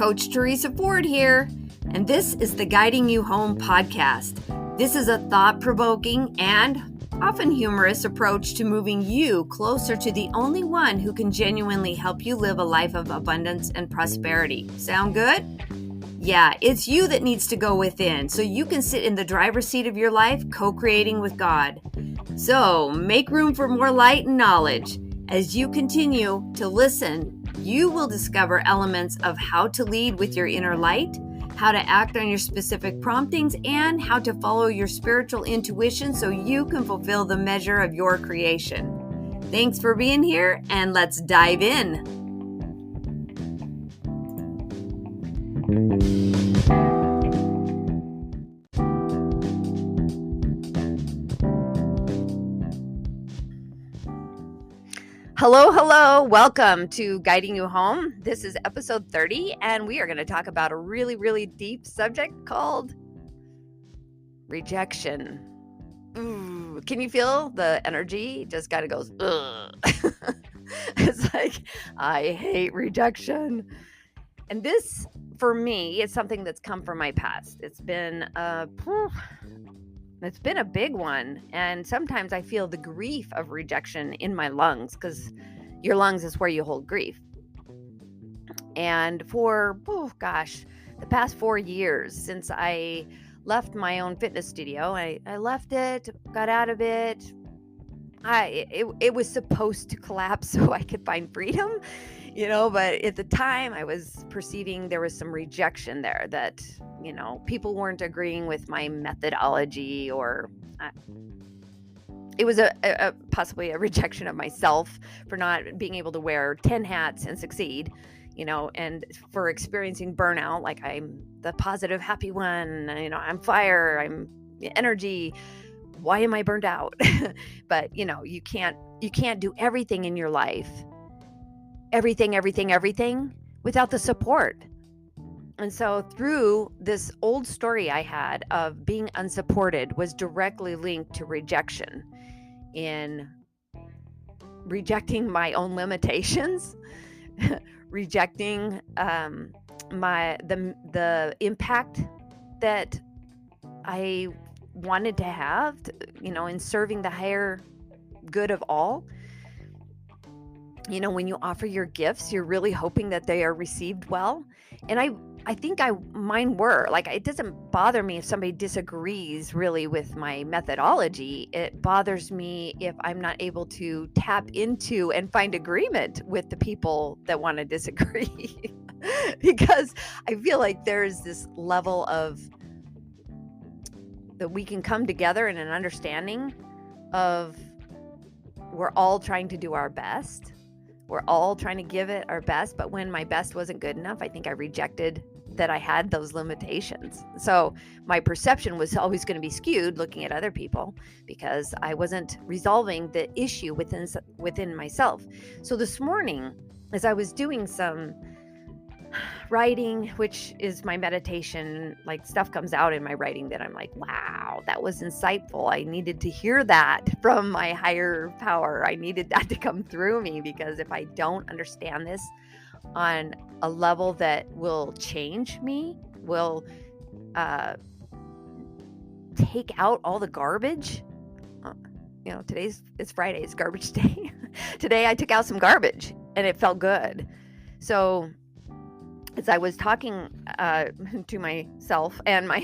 Coach Teresa Ford here, and this is the Guiding You Home podcast. This is a thought-provoking and often humorous approach to moving you closer to the only one who can genuinely help you live a life of abundance and prosperity. Sound good? Yeah, it's you that needs to go within so you can sit in the driver's seat of your life, co-creating with God. So make room for more light and knowledge. As you continue to listen, you will discover elements of how to lead with your inner light, how to act on your specific promptings, and how to follow your spiritual intuition so you can fulfill the measure of your creation. Thanks for being here, and let's dive in. Hello. Welcome to Guiding You Home. This is episode 30, and we are going to talk about a really deep subject called rejection. Ooh, can you feel the energy? Just kind of goes, ugh. It's like, I hate rejection. And this, for me, is something that's come from my past. It's been a big one, and sometimes I feel the grief of rejection in my lungs, because your lungs is where you hold grief. And for, the past 4 years since I left my own fitness studio, I left it, got out of it. It was supposed to collapse so I could find freedom, but at the time I was perceiving there was some rejection there that, people weren't agreeing with my methodology, or it was a possibly a rejection of myself for not being able to wear 10 hats and succeed, and for experiencing burnout. Like, I'm the positive, happy one, I'm fire, I'm energy. Why am I burned out? But, you can't do everything in your life, everything without the support. And so through this old story I had of being unsupported was directly linked to rejection, in rejecting my own limitations, rejecting the impact that I wanted to have, in serving the higher good of all. When you offer your gifts, you're really hoping that they are received well. And I think mine were. Like, it doesn't bother me if somebody disagrees really with my methodology. It bothers me if I'm not able to tap into and find agreement with the people that want to disagree. Because I feel like there's this level of that we can come together in an understanding of we're all trying to do our best. We're all trying to give it our best, but when my best wasn't good enough, I think I rejected that I had those limitations. So my perception was always going to be skewed looking at other people, because I wasn't resolving the issue within myself. So this morning, as I was doing some writing, which is my meditation, like, stuff comes out in my writing that I'm like, wow, that was insightful. I needed to hear that from my higher power. I needed that to come through me, because if I don't understand this on a level that will change me, will take out all the garbage. It's Friday, it's garbage day. Today I took out some garbage and it felt good. So as I was talking to myself and my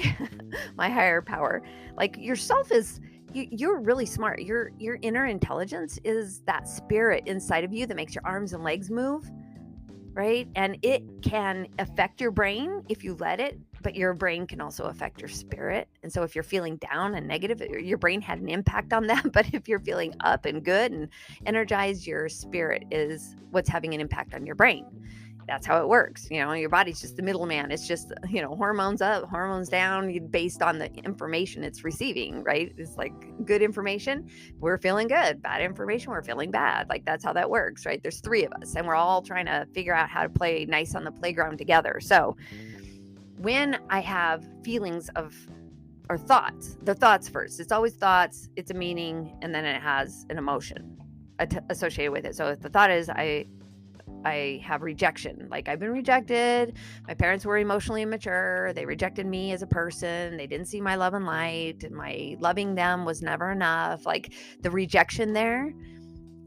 higher power, like, yourself is, you're really smart. Your inner intelligence is that spirit inside of you that makes your arms and legs move, right? And it can affect your brain if you let it, but your brain can also affect your spirit. And so if you're feeling down and negative, your brain had an impact on that. But if you're feeling up and good and energized, your spirit is what's having an impact on your brain. That's how it works. Your body's just the middleman. It's just, hormones up, hormones down, based on the information it's receiving, right? It's like good information, we're feeling good. Bad information, we're feeling bad. Like, that's how that works, right? There's 3 of us, and we're all trying to figure out how to play nice on the playground together. So when I have feelings or thoughts, the thoughts first, it's always thoughts, it's a meaning, and then it has an emotion associated with it. So if the thought is, I have rejection. Like, I've been rejected. My parents were emotionally immature. They rejected me as a person. They didn't see my love and light, and my loving them was never enough. Like, the rejection there,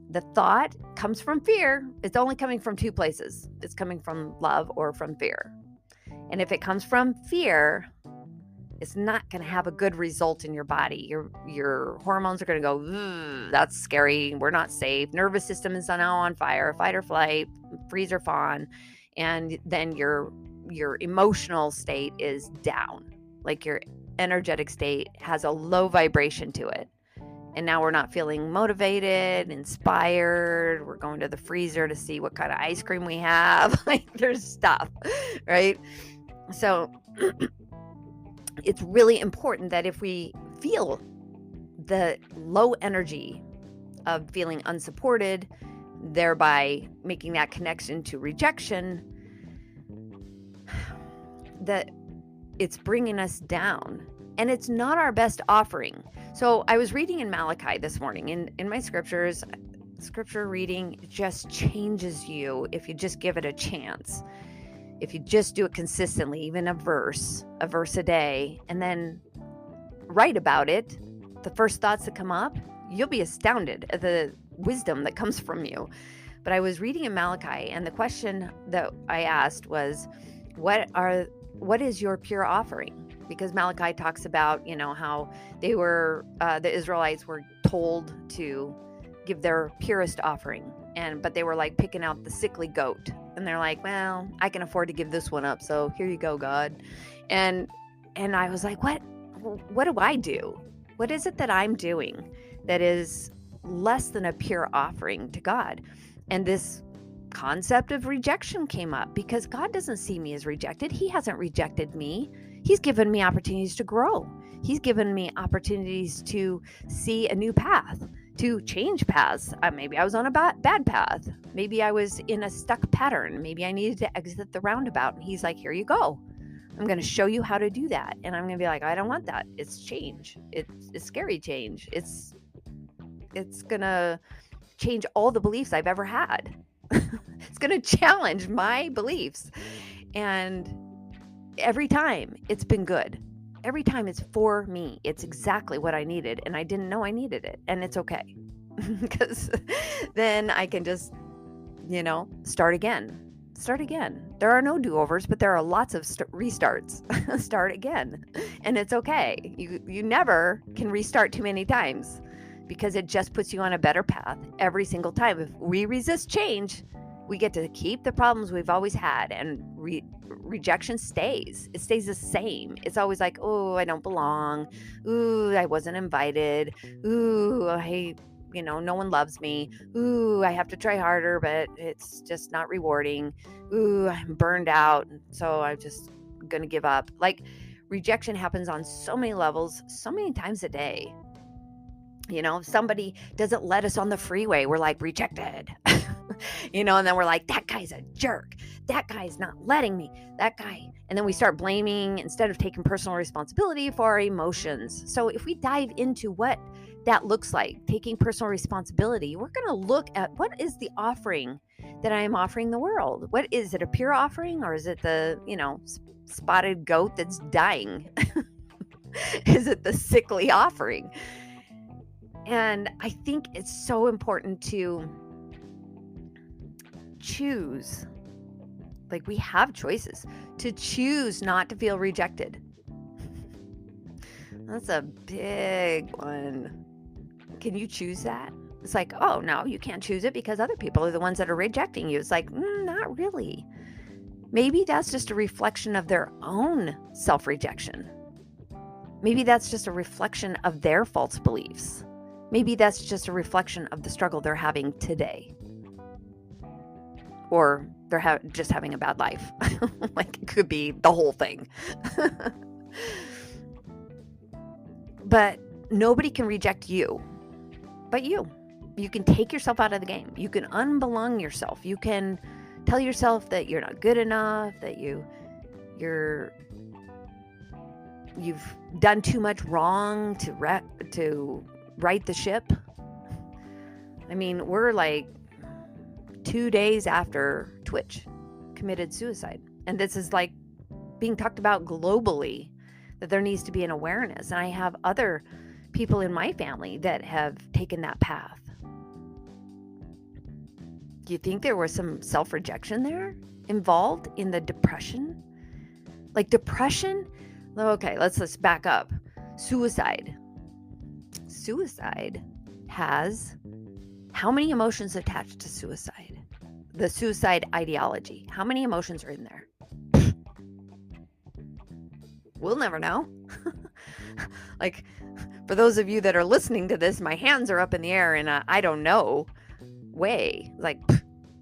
the thought comes from fear. It's only coming from two places. It's coming from love or from fear. And if it comes from fear, it's not going to have a good result in your body. Your hormones are going to go, that's scary. We're not safe. Nervous system is now on fire, fight or flight, freeze or fawn. And then your emotional state is down. Like, your energetic state has a low vibration to it. And now we're not feeling motivated, inspired. We're going to the freezer to see what kind of ice cream we have. Like, there's stuff, right? So it's really important that if we feel the low energy of feeling unsupported, thereby making that connection to rejection, that it's bringing us down, and it's not our best offering. So I was reading in Malachi this morning, in my scripture reading just changes you if you just give it a chance. If you just do it consistently, even a verse a day, and then write about it, the first thoughts that come up, you'll be astounded at the wisdom that comes from you. But I was reading in Malachi, and the question that I asked was, what is your pure offering? Because Malachi talks about, how they were, the Israelites were told to give their purest offering, but they were like picking out the sickly goat. And they're like, well, I can afford to give this one up, so here you go, God. And I was like, what do I do? What is it that I'm doing that is less than a pure offering to God? And this concept of rejection came up, because God doesn't see me as rejected. He hasn't rejected me. He's given me opportunities to grow. He's given me opportunities to see a new path, to change paths. Maybe I was on a bad path. Maybe I was in a stuck pattern. Maybe I needed to exit the roundabout. And he's like, here you go. I'm going to show you how to do that. And I'm going to be like, I don't want that. It's change. It's scary change. It's going to change all the beliefs I've ever had. It's going to challenge my beliefs. And every time it's been good. Every time it's for me. It's exactly what I needed, and I didn't know I needed it, and it's okay. Because then I can just, start again. There are no do-overs, but there are lots of restarts. Start again. And it's okay. You never can restart too many times, because it just puts you on a better path every single time. If we resist change, we get to keep the problems we've always had, and rejection stays. It stays the same. It's always like, oh, I don't belong. Ooh, I wasn't invited. Ooh, no one loves me. Ooh, I have to try harder, but it's just not rewarding. Ooh, I'm burned out, so I'm just going to give up. Like, rejection happens on so many levels, so many times a day. If somebody doesn't let us on the freeway, we're like, rejected. And then we're like, that guy's a jerk. That guy's not letting me. That guy. And then we start blaming instead of taking personal responsibility for our emotions. So if we dive into what that looks like, taking personal responsibility, we're going to look at what is the offering that I am offering the world. What is it, a pure offering, or is it the, spotted goat that's dying? Is it the sickly offering? And I think it's so important to choose. Like, we have choices to choose not to feel rejected. That's a big one. Can you choose that? It's like, oh, no, you can't choose it because other people are the ones that are rejecting you. It's like, not really. Maybe that's just a reflection of their own self-rejection. Maybe that's just a reflection of their false beliefs. Maybe that's just a reflection of the struggle they're having today. Or they're just having a bad life. Like, it could be the whole thing. But nobody can reject you but you. You can take yourself out of the game. You can unbelong yourself. You can tell yourself that you're not good enough, that you've done too much wrong to right the ship. I mean, we're like 2 days after Twitch committed suicide. And this is like being talked about globally, that there needs to be an awareness. And I have other people in my family that have taken that path. Do you think there was some self-rejection there involved in the depression? Like depression? Okay, let's back up. Suicide. Suicide has how many emotions attached to suicide? The suicide ideology. How many emotions are in there? We'll never know. Like, for those of you that are listening to this, my hands are up in the air in a I don't know way. Like,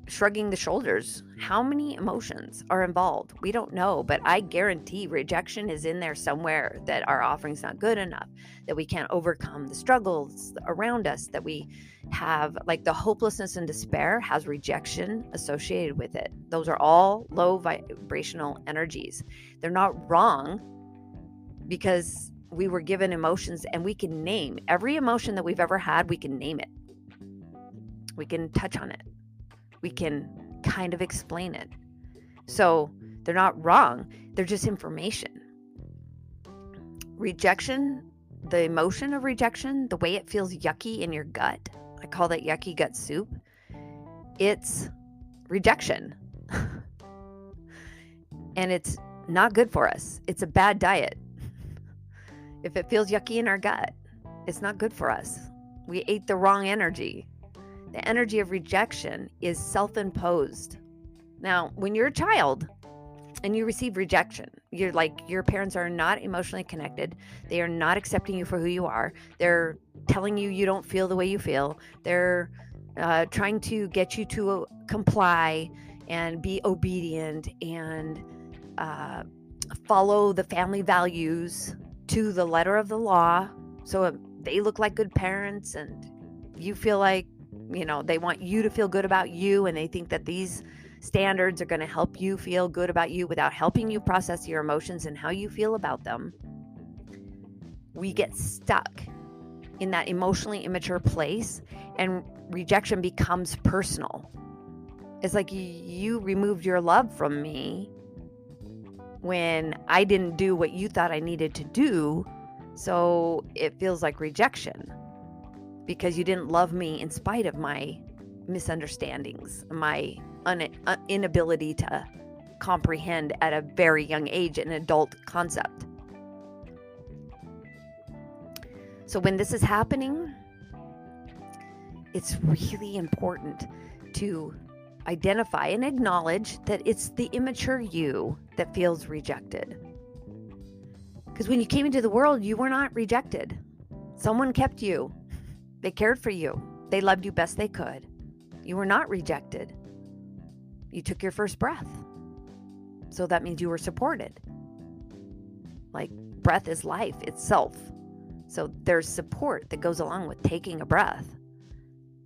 shrugging the shoulders. How many emotions are involved? We don't know, but I guarantee rejection is in there somewhere, that our offering's not good enough, that we can't overcome the struggles around us, that we have, like, the hopelessness and despair has rejection associated with it. Those are all low vibrational energies. They're not wrong, because we were given emotions, and we can name every emotion that we've ever had. We can name it. We can touch on it. We can kind of explain it. So they're not wrong. They're just information. Rejection, the emotion of rejection, the way it feels yucky in your gut. I call that yucky gut soup. It's rejection. And it's not good for us. It's a bad diet. If it feels yucky in our gut, it's not good for us. We ate the wrong energy. The energy of rejection is self-imposed. Now, when you're a child and you receive rejection, you're like, your parents are not emotionally connected. They are not accepting you for who you are. They're telling you you don't feel the way you feel. They're trying to get you to comply and be obedient and follow the family values to the letter of the law. So they look like good parents, and you feel like, they want you to feel good about you, and they think that these standards are going to help you feel good about you without helping you process your emotions and how you feel about them. We get stuck in that emotionally immature place, and rejection becomes personal. It's like you removed your love from me when I didn't do what you thought I needed to do, so it feels like rejection. Because you didn't love me in spite of my misunderstandings, my inability to comprehend at a very young age an adult concept. So when this is happening, it's really important to identify and acknowledge that it's the immature you that feels rejected. Because when you came into the world, you were not rejected. Someone kept you. They cared for you. They loved you best they could. You were not rejected. You took your first breath. So that means you were supported. Like, breath is life itself. So there's support that goes along with taking a breath.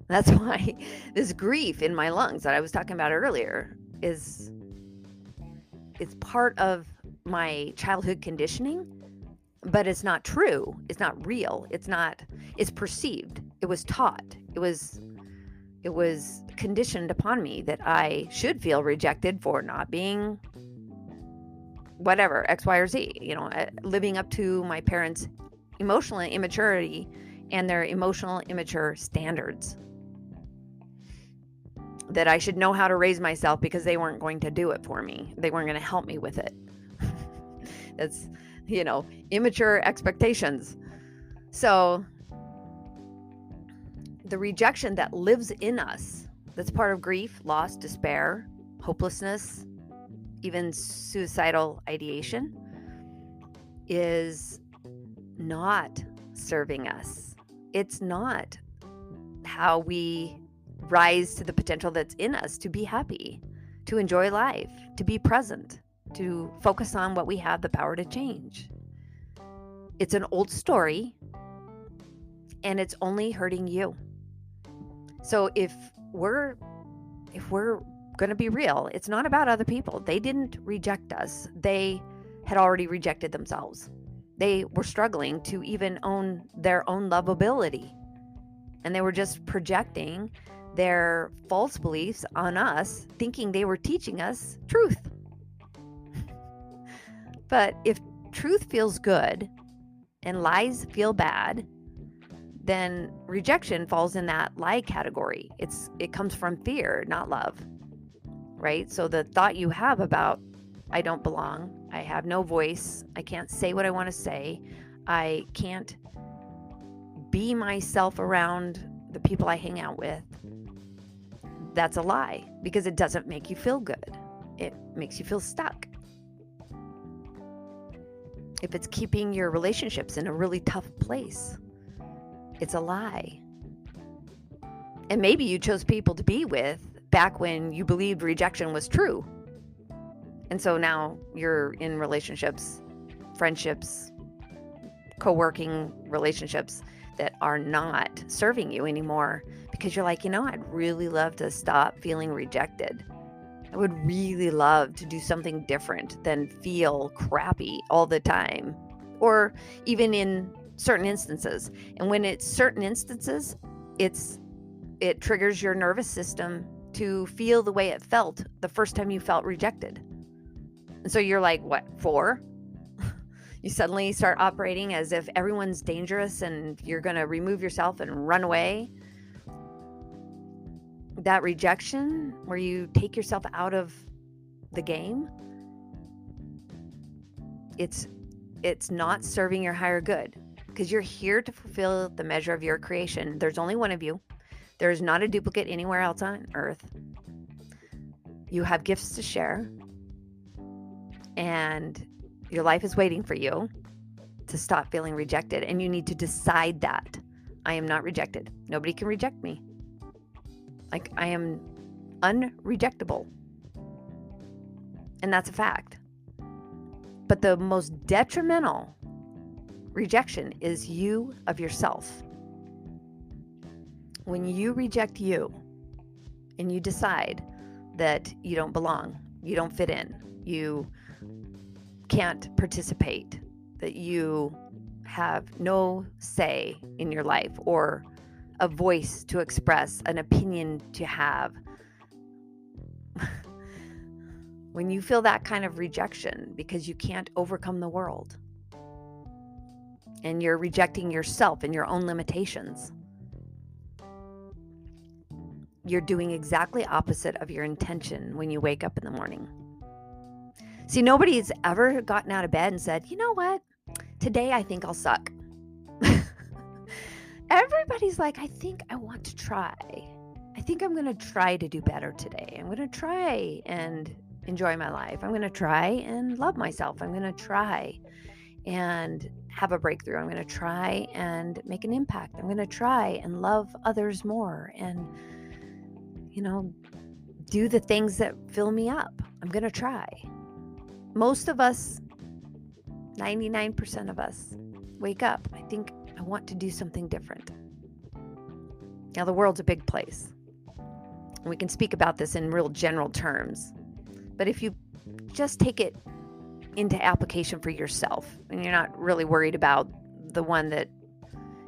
That's why this grief in my lungs that I was talking about earlier it's part of my childhood conditioning. But it's not true. It's not real. It's perceived. It was taught. It was conditioned upon me that I should feel rejected for not being whatever, X, Y, or Z, living up to my parents' emotional immaturity and their emotional immature standards. That I should know how to raise myself because they weren't going to do it for me. They weren't going to help me with it. That's immature expectations. So the rejection that lives in us, that's part of grief, loss, despair, hopelessness, even suicidal ideation, is not serving us. It's not how we rise to the potential that's in us to be happy, to enjoy life, to be present, to focus on what we have the power to change. It's an old story, and it's only hurting you. So if we're going to be real, it's not about other people. They didn't reject us. They had already rejected themselves. They were struggling to even own their own lovability. And they were just projecting their false beliefs on us, thinking they were teaching us truth. But if truth feels good and lies feel bad, then rejection falls in that lie category. It comes from fear, not love, right? So the thought you have about, I don't belong, I have no voice, I can't say what I want to say, I can't be myself around the people I hang out with, that's a lie, because it doesn't make you feel good. It makes you feel stuck. If it's keeping your relationships in a really tough place, it's a lie. And maybe you chose people to be with back when you believed rejection was true. And so now you're in relationships, friendships, co-working relationships that are not serving you anymore, because you're like, I'd really love to stop feeling rejected. I would really love to do something different than feel crappy all the time, or even in certain instances. And when it's certain instances, it triggers your nervous system to feel the way it felt the first time you felt rejected. And so you're like, what, 4? You suddenly start operating as if everyone's dangerous and you're going to remove yourself and run away. That rejection, where you take yourself out of the game, it's not serving your higher good, because you're here to fulfill the measure of your creation. There's only one of you. There is not a duplicate anywhere else on earth. You have gifts to share, and your life is waiting for you to stop feeling rejected. And you need to decide that I am not rejected. Nobody can reject me. Like, I am unrejectable. And that's a fact. But the most detrimental rejection is you of yourself. When you reject you and you decide that you don't belong, you don't fit in, you can't participate, that you have no say in your life, or a voice to express, an opinion to have. When you feel that kind of rejection because you can't overcome the world, and you're rejecting yourself and your own limitations, you're doing exactly opposite of your intention when you wake up in the morning. See, nobody's ever gotten out of bed and said, you know what? Today I think I'll suck. Everybody's like, I think I want to try. I think I'm going to try to do better today. I'm going to try and enjoy my life. I'm going to try and love myself. I'm going to try and have a breakthrough. I'm going to try and make an impact. I'm going to try and love others more and, do the things that fill me up. I'm going to try. Most of us, 99% of us, wake up. I think I want to do something different. Now, the world's a big place. And we can speak about this in real general terms. But if you just take it into application for yourself, and you're not really worried about the one that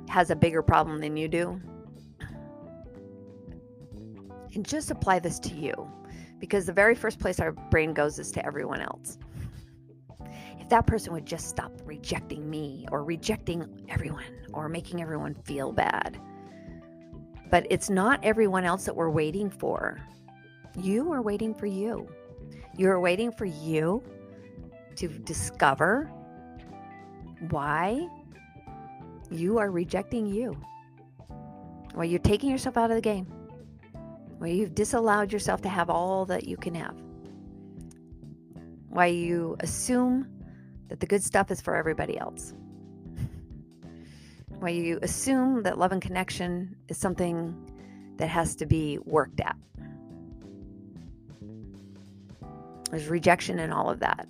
has a bigger problem than you do, and just apply this to you, because the very first place our brain goes is to everyone else. If that person would just stop rejecting me, or rejecting everyone, or making everyone feel bad. But it's not everyone else that we're waiting for. You are waiting for you. You're waiting for you to discover why you are rejecting you. Why you're taking yourself out of the game. Why you've disallowed yourself to have all that you can have. Why you assume that the good stuff is for everybody else. Why you assume that love and connection is something that has to be worked at. There's rejection in all of that.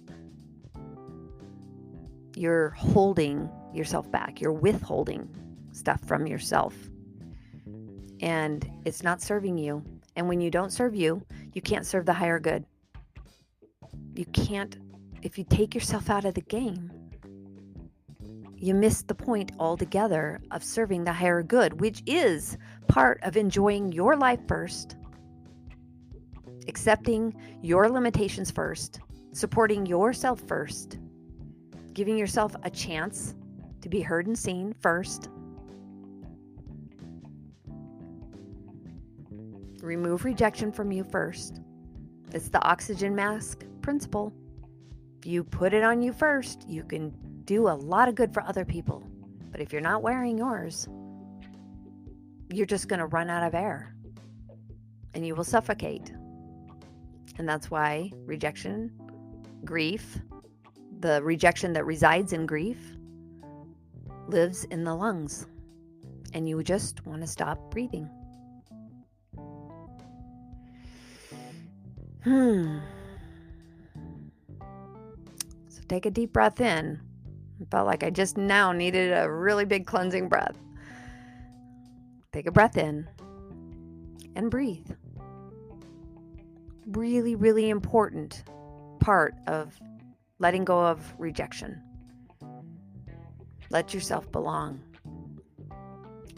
You're holding yourself back. You're withholding stuff from yourself. And it's not serving you. And when you don't serve you, you can't serve the higher good. You can't, if you take yourself out of the game, you miss the point altogether of serving the higher good, which is part of enjoying your life first, accepting your limitations first, supporting yourself first, giving yourself a chance to be heard and seen first. Remove rejection from you first. It's the oxygen mask principle. If you put it on you first, you can do a lot of good for other people. But if you're not wearing yours, you're just going to run out of air and you will suffocate. And that's why rejection, grief, the rejection that resides in grief, lives in the lungs. And you just want to stop breathing. So take a deep breath in. I felt like I just now needed a really big cleansing breath. Take a breath in and breathe. Really, really important part of letting go of rejection. Let yourself belong.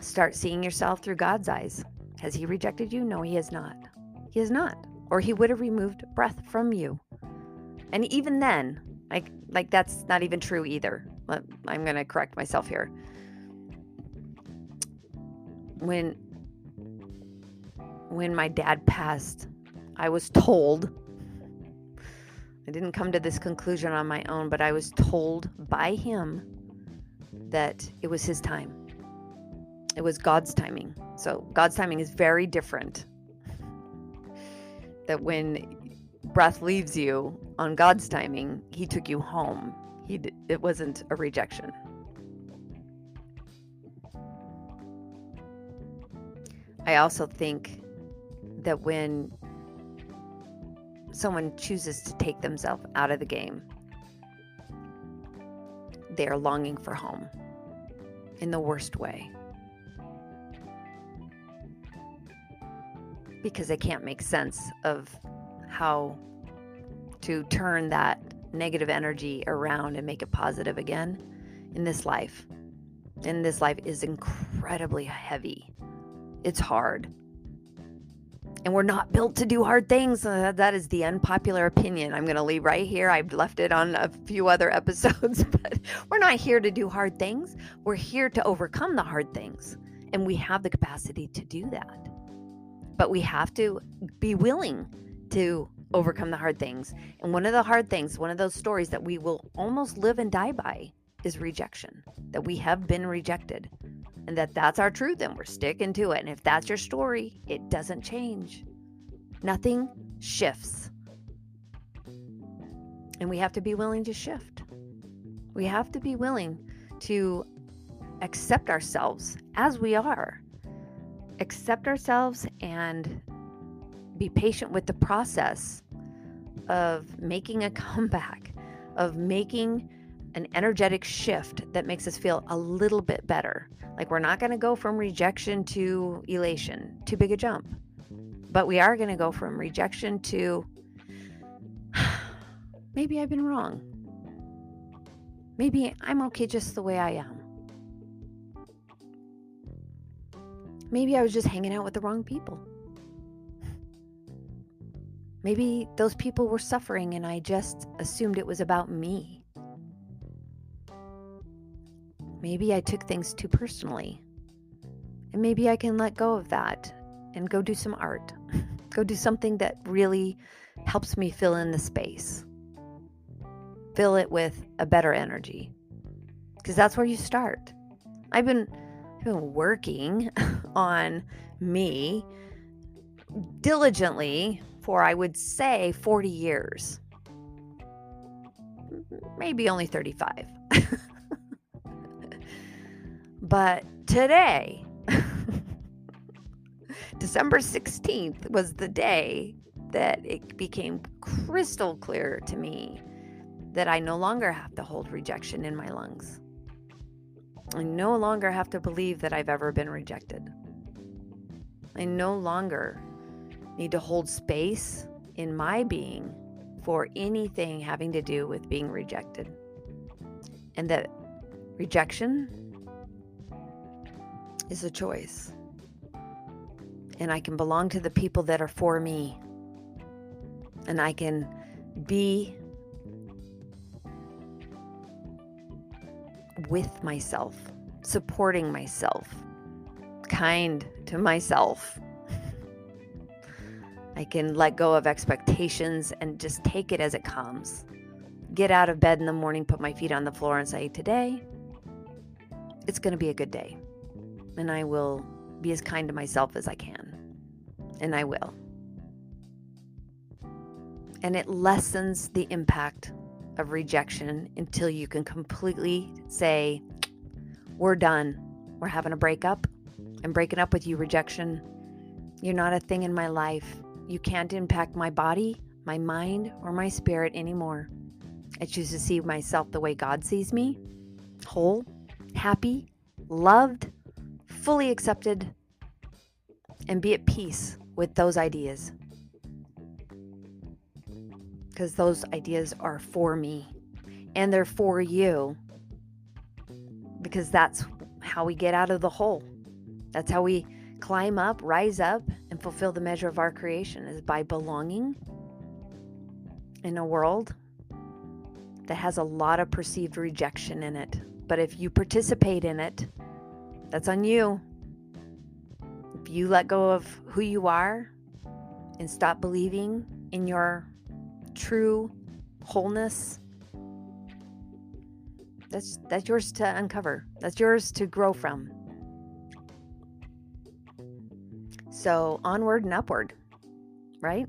Start seeing yourself through God's eyes. Has He rejected you? No, He has not. He has not. Or He would have removed breath from you. And even then, like that's not even true either. I'm going to correct myself here. When my dad passed, I was told, I didn't come to this conclusion on my own, but I was told by him that it was his time. It was God's timing. So God's timing is very different. That when breath leaves you on God's timing, He took you home. It wasn't a rejection. I also think that when someone chooses to take themselves out of the game, they are longing for home in the worst way. Because they can't make sense of how to turn that negative energy around and make it positive again in this life. And this life is incredibly heavy. It's hard. And we're not built to do hard things. That is the unpopular opinion I'm going to leave right here. I've left it on a few other episodes, but we're not here to do hard things. We're here to overcome the hard things. And we have the capacity to do that. But we have to be willing to overcome the hard things. And one of the hard things, one of those stories that we will almost live and die by is rejection. That we have been rejected. And that's our truth and we're sticking to it. And if that's your story, it doesn't change. Nothing shifts. And we have to be willing to shift. We have to be willing to accept ourselves as we are. Accept ourselves and be patient with the process of making a comeback, of making an energetic shift that makes us feel a little bit better. Like we're not going to go from rejection to elation, too big a jump. But we are going to go from rejection to maybe I've been wrong. Maybe I'm okay just the way I am. Maybe I was just hanging out with the wrong people. Maybe those people were suffering and I just assumed it was about me. Maybe I took things too personally. And maybe I can let go of that and go do some art. Go do something that really helps me fill in the space. Fill it with a better energy. Because that's where you start. I've been working on me diligently for, I would say, 40 years. Maybe only 35. But today, December 16th was the day that it became crystal clear to me that I no longer have to hold rejection in my lungs. I no longer have to believe that I've ever been rejected. I no longer need to hold space in my being for anything having to do with being rejected. And that Rejection is a choice. And I can belong to the people that are for me. And I can be with myself, supporting myself, kind to myself. I can let go of expectations and just take it as it comes. Get out of bed in the morning, put my feet on the floor and say, today, it's going to be a good day. And I will be as kind to myself as I can. And I will. And it lessens the impact of rejection until you can completely say, we're done. We're having a breakup. I'm breaking up with you, rejection. You're not a thing in my life. You can't impact my body, my mind, or my spirit anymore. I choose to see myself the way God sees me, whole, happy, loved, fully accepted, and be at peace with those ideas. Because those ideas are for me, and they're for you. Because that's how we get out of the hole. That's how we climb up, rise up, and fulfill the measure of our creation, is by belonging in a world that has a lot of perceived rejection in it. But if you participate in it, that's on you. If you let go of who you are and stop believing in your true wholeness, that's yours to uncover. That's yours to grow from. So onward and upward, right?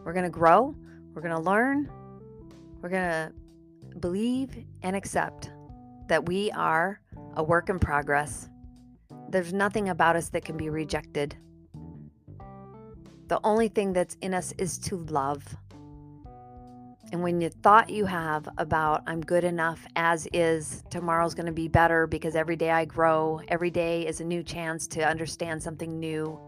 We're going to grow. We're going to learn. We're going to believe and accept that we are a work in progress. There's nothing about us that can be rejected. The only thing that's in us is to love. And when you thought you have about, I'm good enough as is, tomorrow's going to be better because every day I grow, every day is a new chance to understand something new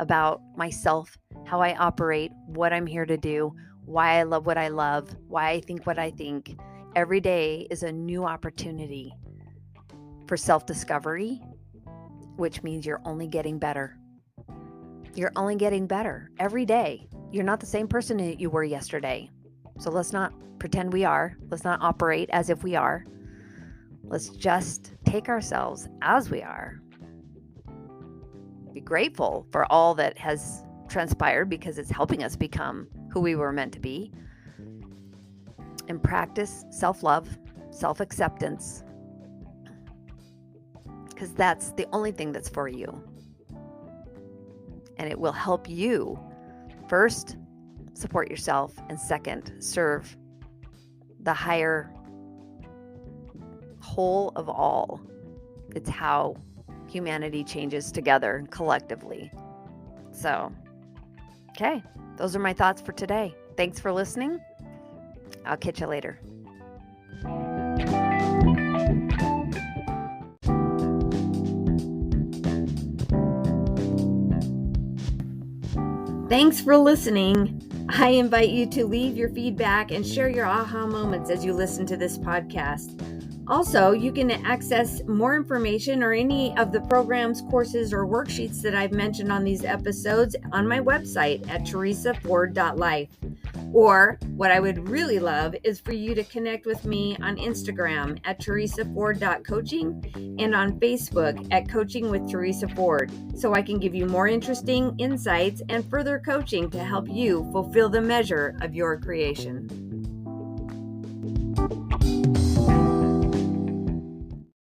about myself, how I operate, what I'm here to do, why I love what I love, why I think what I think. Every day is a new opportunity for self-discovery, which means you're only getting better. You're only getting better every day. You're not the same person that you were yesterday. So let's not pretend we are. Let's not operate as if we are. Let's just take ourselves as we are. Be grateful for all that has transpired because it's helping us become who we were meant to be. And practice self-love, self-acceptance. Because that's the only thing that's for you. And it will help you, first, support yourself, and second, serve the higher whole of all. It's how humanity changes together collectively. So, okay, those are my thoughts for today. Thanks for listening. I'll catch you later. Thanks for listening. I invite you to leave your feedback and share your aha moments as you listen to this podcast. Also, you can access more information or any of the programs, courses, or worksheets that I've mentioned on these episodes on my website at teresaford.life. Or what I would really love is for you to connect with me on Instagram at teresaford.coaching and on Facebook at Coaching with Teresa Ford, so I can give you more interesting insights and further coaching to help you fulfill the measure of your creation.